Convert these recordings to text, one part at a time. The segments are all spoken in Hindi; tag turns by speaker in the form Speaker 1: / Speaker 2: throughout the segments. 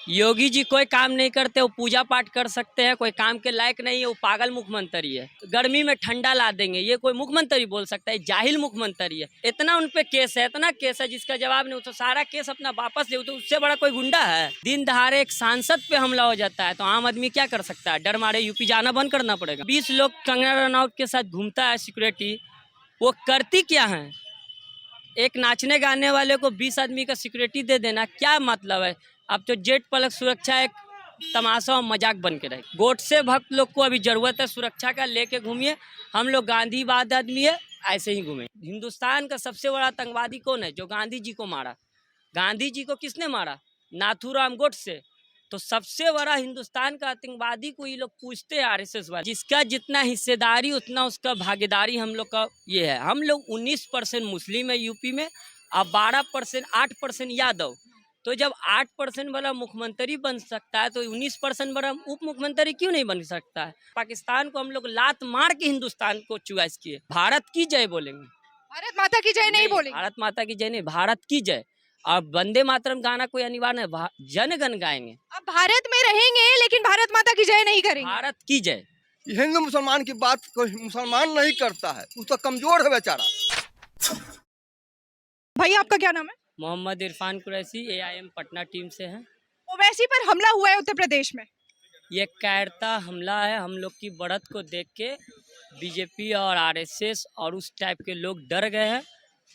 Speaker 1: योगी जी कोई काम नहीं करते, वो पूजा पाठ कर सकते हैं, कोई काम के लायक नहीं है, वो पागल मुख्यमंत्री है। गर्मी में ठंडा ला देंगे, ये कोई मुख्यमंत्री बोल सकता है? जाहिल मुख्यमंत्री है। इतना उन पे केस है, इतना केस है जिसका जवाब नहीं। तो सारा केस अपना वापस ले, तो उससे बड़ा कोई गुंडा है? दिन दहाड़े एक सांसद पे हमला हो जाता है तो आम आदमी क्या कर सकता है? डर मारे यूपी जाना बंद करना पड़ेगा। 20 लोग कंगना रनौत के साथ घूमता है सिक्योरिटी, वो करती क्या है? एक नाचने गाने वाले को 20 आदमी का सिक्योरिटी दे देना क्या मतलब है? अब तो जेट पलक सुरक्षा एक तमाशा और मजाक बन के रहे। गोडसे भक्त लोग को अभी जरूरत है सुरक्षा का, लेके घूमिए। हम लोग गांधीवाद आदमी है, ऐसे ही घूमे। हिंदुस्तान का सबसे बड़ा आतंकवादी कौन है? जो गांधी जी को मारा। गांधी जी को किसने मारा? नाथूराम गोडसे। तो सबसे बड़ा हिंदुस्तान का आतंकवादी को ये लोग पूछते हैं आरएसएस वाले। जिसका जितना हिस्सेदारी उतना उसका भागीदारी हम लोग का ये है। हम लोग 19% मुस्लिम है यूपी में, अब 12%, 8% यादव। तो जब 8% वाला मुख्यमंत्री बन सकता है तो 19% वाला उप मुख्यमंत्री क्यों नहीं बन सकता है? पाकिस्तान को हम लोग लात मार के हिंदुस्तान को चुआइस किए। भारत की जय बोलेंगे,
Speaker 2: भारत माता की जय नहीं बोलेंगे।
Speaker 1: भारत माता की जय नहीं, भारत की जय। और वंदे मातरम गाना कोई अनिवार्य है, जनगण गाएंगे।
Speaker 2: अब भारत में रहेंगे लेकिन भारत माता की जय नहीं करेंगे।
Speaker 1: भारत की जय।
Speaker 3: हिंदू मुसलमान की बात कोई मुसलमान नहीं करता है, वो तो कमजोर है बेचारा।
Speaker 2: भाई आपका क्या नाम है?
Speaker 1: मोहम्मद इरफान कुरैशी, AIM पटना टीम से हैं।
Speaker 2: ओवैसी पर हमला हुआ है उत्तर प्रदेश में।
Speaker 1: ये कायरता हमला है। हम लोग की बढ़त को देख के बीजेपी और RSS और उस टाइप के लोग डर गए हैं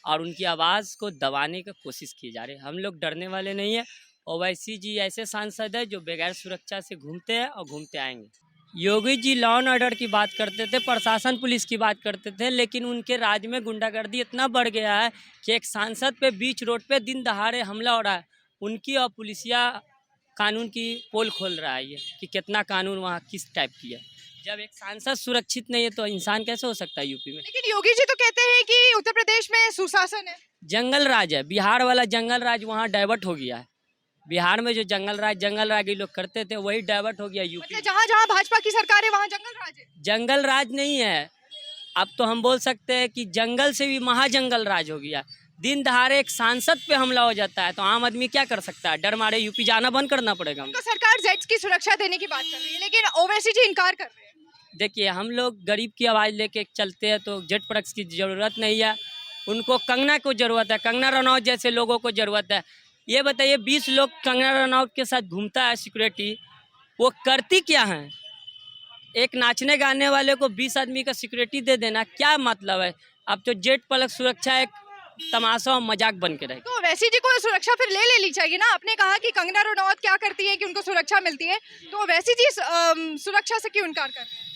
Speaker 1: और उनकी आवाज़ को दबाने की कोशिश की जा रही है। हम लोग डरने वाले नहीं है। ओवैसी जी ऐसे सांसद है जो बगैर सुरक्षा से घूमते हैं और घूमते आएंगे। Yogi ji law and order की बात करते थे, प्रशासन पुलिस की बात करते थे, लेकिन उनके राज्य में गुंडागर्दी इतना बढ़ गया है कि एक सांसद पे बीच रोड पे दिन दहाड़े हमला हो रहा है। उनकी और पुलिसिया कानून की पोल खोल रहा है ये कि कितना कानून वहाँ किस टाइप की है। जब एक सांसद सुरक्षित नहीं है तो इंसान कैसे हो सकता है यूपी में?
Speaker 2: लेकिन योगी जी तो कहते हैं कि उत्तर प्रदेश में सुशासन है।
Speaker 1: जंगल राज है, बिहार वाला जंगल राज वहाँ डाइवर्ट हो गया है। बिहार में जो जंगल राज ये लोग करते थे वही डाइवर्ट हो गया यूपी।
Speaker 2: मतलब जहाँ जहाँ भाजपा की सरकार है वहाँ जंगल राज है।
Speaker 1: जंगल राज नहीं है, अब तो हम बोल सकते हैं कि जंगल से भी महाजंगल राज हो गया। दिन दहाड़े एक सांसद पे हमला हो जाता है तो आम आदमी क्या कर सकता है? डर मारे यूपी जाना बंद करना पड़ेगा।
Speaker 2: तो सरकार जेट्स की सुरक्षा देने की बात कर रही है लेकिन ओवैसी जी इनकार कर रहे हैं।
Speaker 1: देखिए, हम लोग गरीब की आवाज़ लेके चलते हैं तो जेट प्रक्स की ज़रूरत नहीं है। उनको कंगना को ज़रूरत है, कंगना रनौत जैसे लोगों को ज़रूरत है। ये बताइए, 20 लोग कंगना रनौत के साथ घूमता है सिक्योरिटी, वो करती क्या है? एक नाचने गाने वाले को 20 आदमी का सिक्योरिटी दे देना क्या मतलब है? अब तो जेट पलक सुरक्षा एक तमाशा और मजाक बन के रहे।
Speaker 2: तो ओवैसी जी को सुरक्षा फिर ले लेनी चाहिए ना। आपने कहा कि कंगना रनौत क्या करती है कि उनको सुरक्षा मिलती है, तो ओवैसी जी सुरक्षा से क्यों इनकार कर रहे हैं?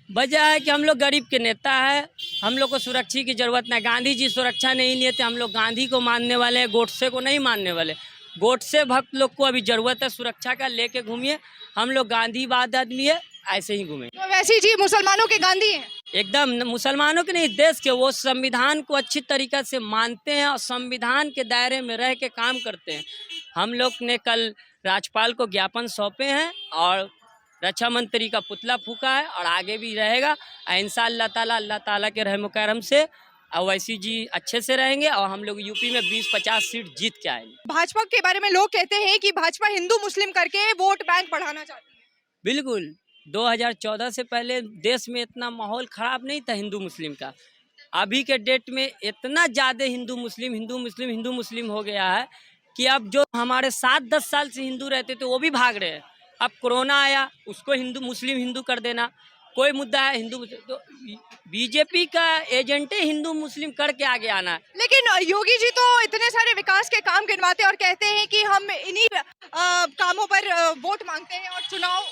Speaker 1: वजह है कि हम लोग गरीब के नेता है, हम लोग को सुरक्षा की जरूरत नहीं। गांधी जी सुरक्षा नहीं लिए थे, हम लोग गांधी को मानने वाले हैं, गोडसे को नहीं मानने वाले। गोडसे भक्त लोग को अभी जरूरत है सुरक्षा का, लेके घूमिए। हम लोग गांधीवाद आदमी है, ऐसे ही घूमे।
Speaker 2: तो ओवैसी जी मुसलमानों के गांधी हैं।
Speaker 1: एकदम मुसलमानों के नहीं, देश के। वो संविधान को अच्छी तरीके से मानते हैं और संविधान के दायरे में रह के काम करते हैं। हम लोग ने कल राज्यपाल को ज्ञापन सौंपे हैं और रक्षा मंत्री का पुतला फूका है और आगे भी रहेगा। इंशाअल्लाह अल्लाह ताला के रहम करम से ओवैसी जी अच्छे से रहेंगे और हम लोग यूपी में 20-50 सीट जीत के आएंगे।
Speaker 2: भाजपा के बारे में लोग कहते हैं कि भाजपा हिंदू मुस्लिम करके वोट बैंक बढ़ाना चाहती है।
Speaker 1: बिल्कुल, 2014 से पहले देश में इतना माहौल खराब नहीं था हिंदू मुस्लिम का। अभी के डेट में इतना ज़्यादा हिंदू मुस्लिम हो गया है कि अब जो हमारे 7-10 साल से हिंदू रहते थे वो भी भाग रहे हैं। अब कोरोना आया, उसको हिंदू कर देना। कोई मुद्दा है हिंदू मुस्लिम, तो बीजेपी का एजेंटे हिंदू मुस्लिम करके आगे आना है।
Speaker 2: लेकिन योगी जी तो इतने सारे विकास के काम गिनवाते और कहते हैं कि हम इन्हीं कामों पर वोट मांगते हैं और चुनाव।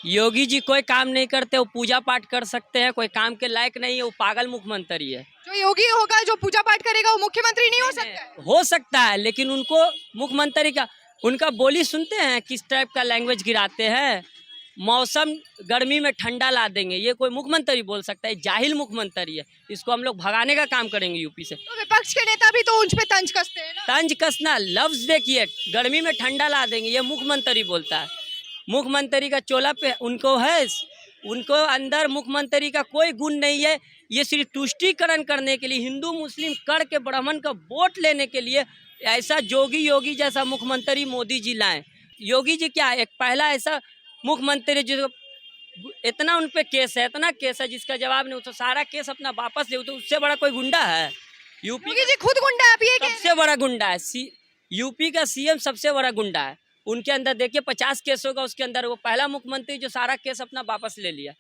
Speaker 1: योगी जी कोई काम नहीं करते, वो पूजा पाठ कर सकते हैं, कोई काम के लायक नहीं है, वो पागल मुख्यमंत्री है।
Speaker 2: जो योगी होगा जो पूजा पाठ करेगा वो मुख्यमंत्री नहीं हो सकता है।
Speaker 1: हो सकता है, लेकिन उनको मुख्यमंत्री का उनका बोली सुनते हैं किस टाइप का लैंग्वेज गिराते हैं। मौसम गर्मी में ठंडा ला देंगे, ये कोई मुख्यमंत्री बोल सकता है? जाहिल मुख्यमंत्री है। इसको हम लोग भगाने का काम करेंगे यूपी से।
Speaker 2: तो विपक्ष के नेता भी तो उन पे तंज कसते हैं ना।
Speaker 1: तंज कसना लफ्ज देखिए, गर्मी में ठंडा ला देंगे, ये मुख्यमंत्री बोलता है। मुख्यमंत्री का चोला पे उनको है, उनको अंदर मुख्यमंत्री का कोई गुण नहीं है। ये सिर्फ तुष्टीकरण करने के लिए, हिंदू मुस्लिम कर के ब्राह्मण का वोट लेने के लिए ऐसा योगी जैसा मुख्यमंत्री मोदी जी लाएं। योगी जी क्या है, एक पहला ऐसा मुख्यमंत्री जो इतना उन पे केस है, इतना केस है जिसका जवाब नहीं, तो सारा केस अपना वापस ले, तो उससे बड़ा कोई गुंडा है? यूपी
Speaker 2: योगी जी खुद गुंडा है, आप ये कह रहे हैं?
Speaker 1: सबसे बड़ा गुंडा है, यूपी का सीएम सबसे बड़ा गुंडा है। उनके अंदर देखिए 50 केस होगा, उसके अंदर वो पहला मुख्यमंत्री जो सारा केस अपना वापस ले लिया।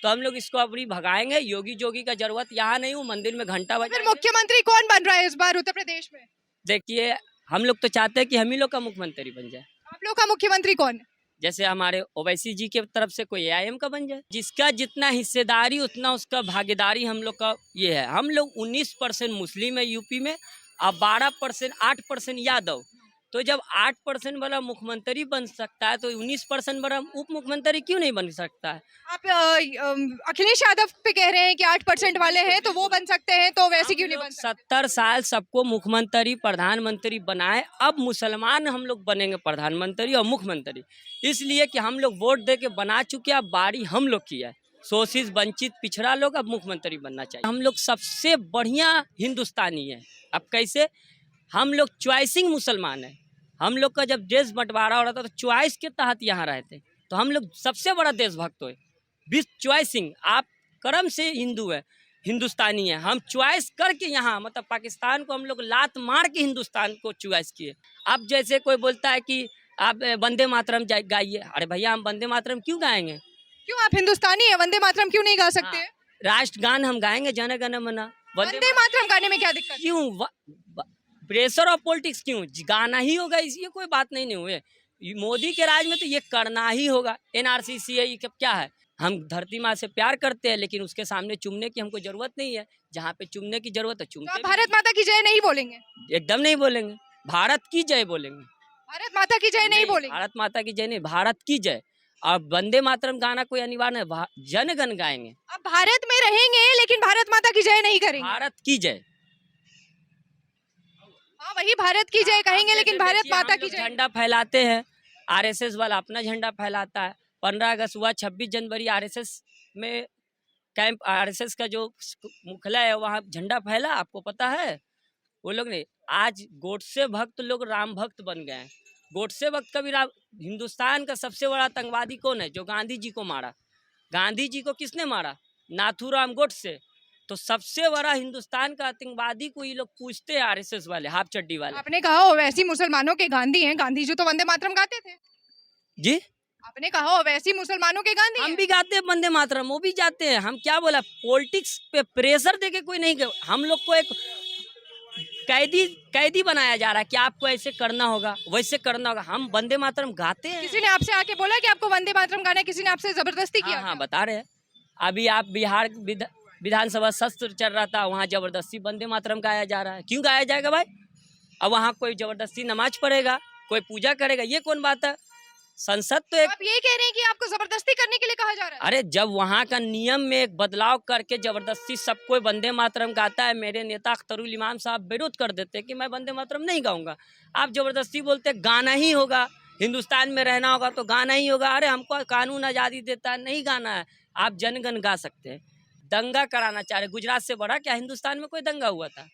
Speaker 1: तो हम लोग इसको अभी भगाएंगे। योगी जोगी का जरूरत यहाँ नहीं, वो मंदिर में घंटा
Speaker 2: फिर
Speaker 1: बजाएंगे।
Speaker 2: मुख्यमंत्री कौन बन रहा है इस बार उत्तर प्रदेश में?
Speaker 1: देखिए हम लोग तो चाहते हैं कि हम ही लोग का मुख्यमंत्री बन जाए।
Speaker 2: आप लोग का मुख्यमंत्री कौन है?
Speaker 1: जैसे हमारे ओवैसी जी के तरफ से कोई एआईएम का बन जाए, जिसका जितना हिस्सेदारी उतना उसका भागीदारी हम लोग का ये है। हम लोग 19% मुस्लिम है यूपी में, और 12% 8% यादव। तो जब 8% वाला मुख्यमंत्री बन सकता है तो 19% वाला उप मुख्यमंत्री क्यों नहीं बन सकता है?
Speaker 2: आप अखिलेश यादव पे कह रहे हैं कि 8% वाले हैं तो वो बन सकते हैं, तो वैसे क्यों नहीं बन सकते?
Speaker 1: 70 साल सबको मुख्यमंत्री प्रधानमंत्री बनाए, अब मुसलमान हम लोग बनेंगे प्रधानमंत्री और मुख्यमंत्री, इसलिए कि हम लोग वोट दे के बना चुके हैं। अब बारी हम लोग की है, शोषित वंचित पिछड़ा लोग अब मुख्यमंत्री बनना चाहिए। हम लोग सबसे बढ़िया हिंदुस्तानी है। अब कैसे? हम लोग चॉइसिंग मुसलमान है। हम लोग का जब देश बंटवारा हो रहा था तो चॉइस के तहत यहाँ रहते, तो हम लोग सबसे बड़ा देशभक्त हुए विथ चॉइसिंग। आप कर्म से हिंदू है, हिंदुस्तानी है, हम चॉइस करके यहाँ मतलब पाकिस्तान को हम लोग लात मार के हिंदुस्तान को चॉइस किए। अब जैसे कोई बोलता है कि आप वंदे मातरम गाइए, अरे भैया हम वंदे मातरम क्यों गाएंगे?
Speaker 2: क्यों, आप हिंदुस्तानी है, वंदे मातरम क्यों नहीं गा सकते?
Speaker 1: हाँ, राष्ट्रगान हम गाएंगे, जन गण मन।
Speaker 2: वंदे मातरम गाने में क्या दिक्कत?
Speaker 1: क्यों प्रेशर ऑफ पॉलिटिक्स क्यों? गाना ही होगा, इसलिए कोई बात नहीं हुए। मोदी के राज में तो ये करना ही होगा। एनआरसी है, ये क्या है? हम धरती माँ से प्यार करते हैं, लेकिन उसके सामने चुमने की हमको जरूरत नहीं है। जहाँ पे चुमने की जरूरत है
Speaker 2: तो
Speaker 1: चुमते
Speaker 2: आप भारत माता की जय नहीं बोलेंगे?
Speaker 1: एकदम नहीं बोलेंगे, भारत की जय बोलेंगे।
Speaker 2: भारत माता की जय नहीं बोलेंगे?
Speaker 1: भारत माता की जय नहीं, भारत की जय। और वंदे मातरम गाना कोई अनिवार्य है, जनगण गाएंगे।
Speaker 2: अब भारत में रहेंगे लेकिन भारत माता की जय नहीं करेंगे?
Speaker 1: भारत की जय,
Speaker 2: हाँ वही भारत की जय कहेंगे लेकिन भारत माता की जय।
Speaker 1: झंडा फैलाते हैं, आरएसएस वाला अपना झंडा फैलाता है। 15 अगस्त हुआ, 26 जनवरी आरएसएस में कैंप, आरएसएस का जो मुख्यालय है वहाँ झंडा फैला, आपको पता है? वो लोग ने आज गोडसे भक्त लोग राम भक्त बन गए हैं। गोडसे भक्त का भी हिंदुस्तान का सबसे बड़ा आतंकवादी कौन है? जो गांधी जी को मारा। गांधी जी को किसने मारा? नाथूराम गोडसे। तो सबसे बड़ा हिंदुस्तान का आतंकवादी को ये लोग पूछते हैं, आरएसएस वाले, हाफ चड्डी वाले।
Speaker 2: आपने कहा ओवैसी मुसलमानों के गांधी हैं, गांधी जी तो वंदे मातरम गाते थे।
Speaker 1: जी
Speaker 2: आपने कहा ओवैसी मुसलमानों के गांधी
Speaker 1: हम
Speaker 2: हैं।
Speaker 1: भी गाते हैं वंदे मातरम, वो भी जाते हैं। हम क्या बोला, पॉलिटिक्स पे प्रेशर देके कोई नहीं, हम लोग को एक कैदी बनाया जा रहा है कि आपको ऐसे करना होगा, वैसे करना होगा। हम वंदे मातरम गाते हैं।
Speaker 2: किसी ने आपसे आके बोला कि आपको वंदे मातरम गाना है? किसी ने आपसे जबरदस्ती किया?
Speaker 1: हाँ बता रहे हैं। अभी आप बिहार विधानसभा सत्र चल रहा था, वहाँ जबरदस्ती वंदे मातरम गाया जा रहा है। क्यों गाया जाएगा भाई? अब वहाँ कोई जबरदस्ती नमाज पढ़ेगा, कोई पूजा करेगा, ये कौन बात है? संसद तो एक,
Speaker 2: आप ये कह रहे हैं कि आपको जबरदस्ती करने के लिए कहा जा रहा है?
Speaker 1: अरे जब वहाँ का नियम में एक बदलाव करके जबरदस्ती सबको वंदे मातरम गाता है, मेरे नेता अख्तरुल इमाम साहब विरोध कर देते कि मैं वंदे मातरम नहीं गाऊंगा। आप जबरदस्ती बोलते गाना ही होगा, हिंदुस्तान में रहना होगा तो गाना ही होगा। अरे हमको कानून आज़ादी देता है, नहीं गाना है। आप जनगण गा सकते हैं। दंगा कराना चाह रहे, गुजरात से बड़ा क्या हिंदुस्तान में कोई दंगा हुआ था?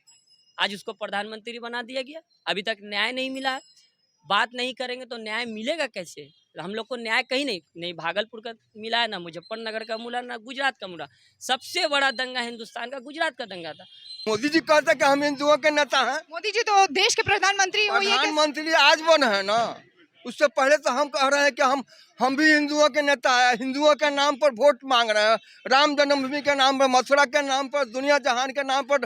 Speaker 1: आज उसको प्रधानमंत्री बना दिया गया, अभी तक न्याय नहीं मिला है। बात नहीं करेंगे तो न्याय मिलेगा कैसे? हम लोग को न्याय कहीं नहीं भागलपुर का मिला है, ना मुजफ्फरनगर का मिला, ना गुजरात का मिला। सबसे बड़ा दंगा हिंदुस्तान का गुजरात का दंगा था।
Speaker 3: मोदी जी कहते कि हम हिंदुओं के नेता हैं।
Speaker 2: मोदी जी तो देश के प्रधानमंत्री हो, ये कैसे?
Speaker 3: प्रधानमंत्री आज बने हैं ना, उससे पहले तो हम कह रहे हैं कि हम भी हिंदुओं के नेता है। हिंदुओं के नाम पर वोट मांग रहे हैं, राम जन्मभूमि के नाम पर, मथुरा के नाम पर, दुनिया जहान के नाम पर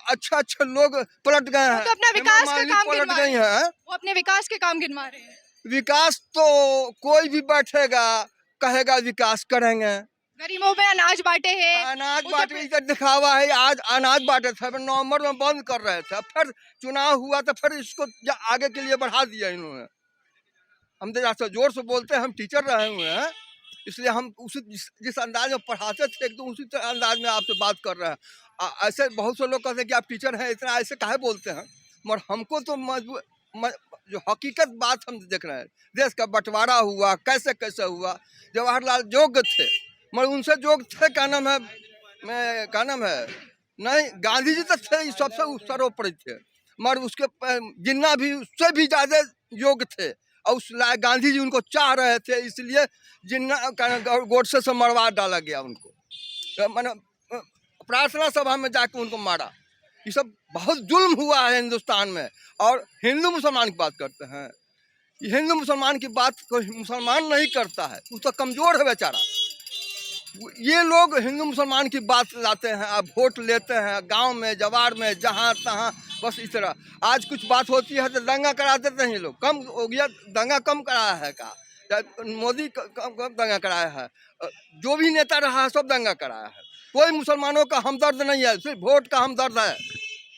Speaker 3: अच्छे लोग पलट गए हैं।
Speaker 2: तो अपना विकास का काम
Speaker 3: पलट
Speaker 2: गिनवा
Speaker 3: गई
Speaker 2: रहे
Speaker 3: है।
Speaker 2: हैं। वो अपने विकास के काम गिनवा रहे हैं।
Speaker 3: विकास तो कोई भी बैठेगा कहेगा विकास करेंगे।
Speaker 2: गरीबों में अनाज बांटे हैं,
Speaker 3: अनाज बांटे, इधर दिखावा है। आज अनाज बांटे थे, नवंबर में बंद कर रहे थे, फिर चुनाव हुआ तो फिर इसको आगे के लिए बढ़ा दिया इन्होंने। हम तो जोर से बोलते हैं, हम टीचर रहे हुए हैं, इसलिए हम उसी जिस अंदाज में पढ़ाते थे एकदम उसी अंदाज में आपसे बात कर रहे हैं। ऐसे बहुत से लोग कहते हैं कि आप टीचर हैं, इतना ऐसे काहे बोलते हैं, मगर हमको तो जो हकीकत बात हम देख रहे हैं। देश का बंटवारा हुआ, कैसे कैसे हुआ। जवाहरलाल योग्य थे, मगर उनसे योग्य थे, क्या नाम है, नहीं गांधी जी तो थे सबसे सर्वोपरि थे। मगर उसके जिन्ना भी उससे भी ज़्यादा योग्य थे और उस गांधी जी उनको चाह रहे थे, इसलिए जिन्ना गोडसे से मरवा डाला गया उनको। मैंने प्रार्थना सभा में जाकर उनको मारा। ये सब बहुत जुल्म हुआ है हिंदुस्तान में। और हिंदू मुसलमान की बात करते हैं, हिंदू मुसलमान की बात कोई मुसलमान नहीं करता है, वो तो कमज़ोर है बेचारा। ये लोग हिंदू मुसलमान की बात लाते हैं, अब वोट लेते हैं गांव में जवार में जहाँ तहाँ, बस इस तरह। आज कुछ बात होती है तो दंगा करा देते हैं ये लोग। कम हो गया, दंगा कम कराया है का? मोदी कम दंगा कराया है, जो भी नेता रहा है सब दंगा कराया है। कोई मुसलमानों का हमदर्द नहीं है, सिर्फ वोट का हमदर्द है।